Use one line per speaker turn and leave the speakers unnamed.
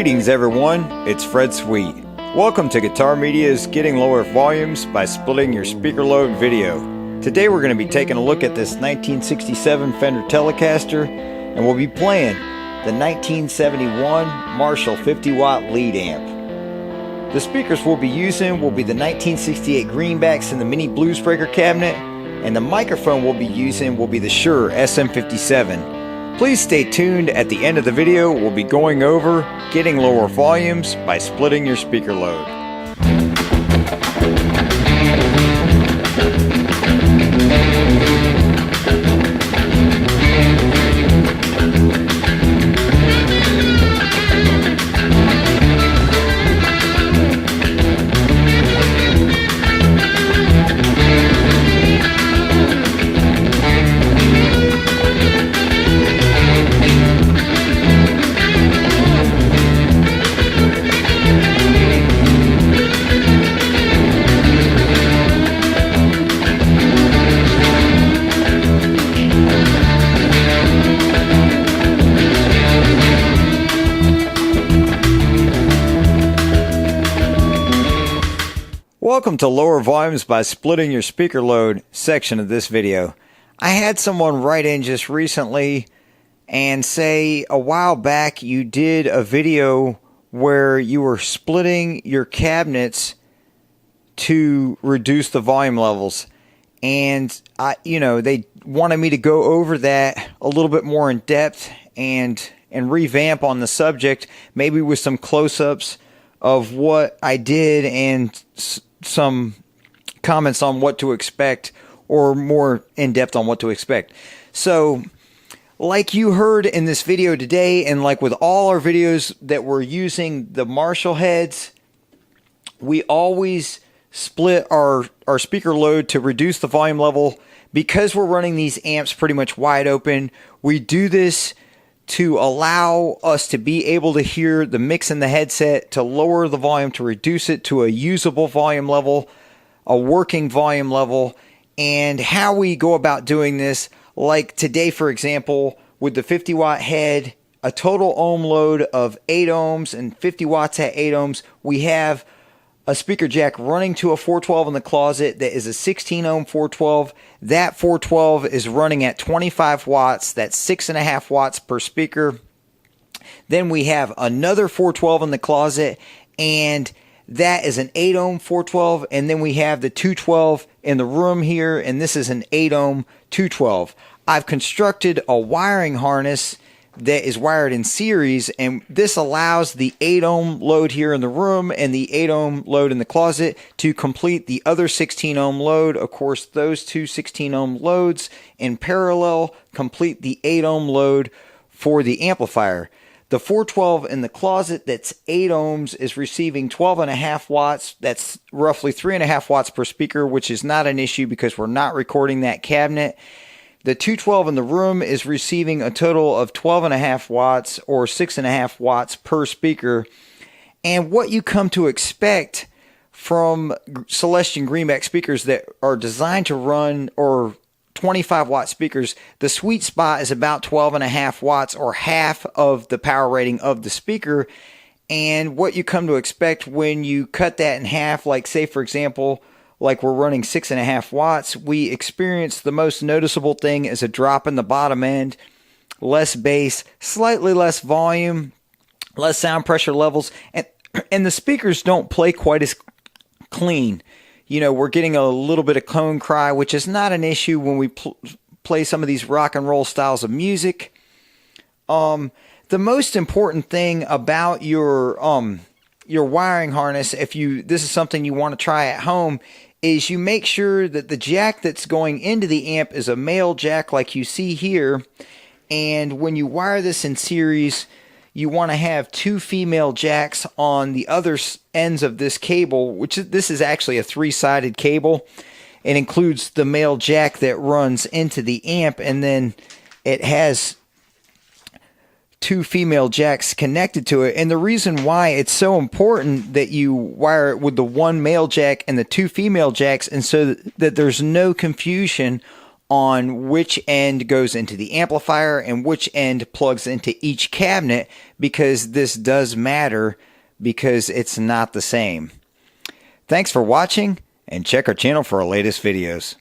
Greetings everyone, it's Fred Sweet. Welcome to Guitar Media's Getting Lower Volumes by Splitting Your Speaker Load video. Today we're going to be taking a look at this 1967 Fender Telecaster, and we'll be playing the 1971 Marshall 50 watt lead amp. The speakers we'll be using will be the 1968 Greenbacks in the Mini Bluesbreaker cabinet, and the microphone we'll be using will be the Shure SM57. Please stay tuned. At the end of the video, we'll be going over getting lower volumes by splitting your speaker load. Welcome to Lower Volumes by Splitting Your Speaker Load section of this video. I had someone write in just recently and say a while back you did a video where you were splitting your cabinets to reduce the volume levels, and they wanted me to go over that a little bit more in depth and revamp on the subject, maybe with some close-ups of what I did and some comments on what to expect, or more in depth on what to expect. So like you heard in this video today, and like with all our videos that we're using the Marshall heads, we always split our speaker load to reduce the volume level. Because we're running these amps pretty much wide open, we do this to allow us to be able to hear the mix in the headset, to lower the volume, to reduce it to a usable volume level, a working volume level. And how we go about doing this, like today for example, with the 50 watt head, a total ohm load of 8 ohms and 50 watts at 8 ohms, we have a speaker jack running to a 412 in the closet that is a 16 ohm 412. That 412 is running at 25 watts. That's 6.5 watts per speaker. Then we have another 412 in the closet, and that is an 8 ohm 412. And then we have the 212 in the room here, and this is an 8 ohm 212. I've constructed a wiring harness that is wired in series, and this allows the 8 ohm load here in the room and the 8 ohm load in the closet to complete the other 16 ohm load. Of course, those two 16 ohm loads in parallel complete the 8 ohm load for the amplifier. The 412 in the closet that's 8 ohms is receiving 12.5 watts. That's roughly 3.5 watts per speaker, which is not an issue because we're not recording that cabinet. The 212 in the room is receiving a total of 12.5 watts or 6.5 watts per speaker. And what you come to expect from Celestion Greenback speakers that are designed to run, or 25 watt speakers, the sweet spot is about 12.5 watts, or half of the power rating of the speaker. And what you come to expect when you cut that in half, like say for example, like we're running 6.5 watts, we experience the most noticeable thing is a drop in the bottom end, less bass, slightly less volume, less sound pressure levels, and the speakers don't play quite as clean. We're getting a little bit of cone cry, which is not an issue when we play some of these rock and roll styles of music. The most important thing about your wiring harness, this is something you want to try at home, is you make sure that the jack that's going into the amp is a male jack like you see here. And when you wire this in series, you want to have 2 female jacks on the other ends of this cable, this is actually a 3-sided cable. It includes the male jack that runs into the amp, and then it has 2 female jacks connected to it. And the reason why it's so important that you wire it with the 1 male jack and the 2 female jacks, and so that there's no confusion on which end goes into the amplifier and which end plugs into each cabinet, because this does matter because it's not the same. Thanks for watching, and check our channel for our latest videos.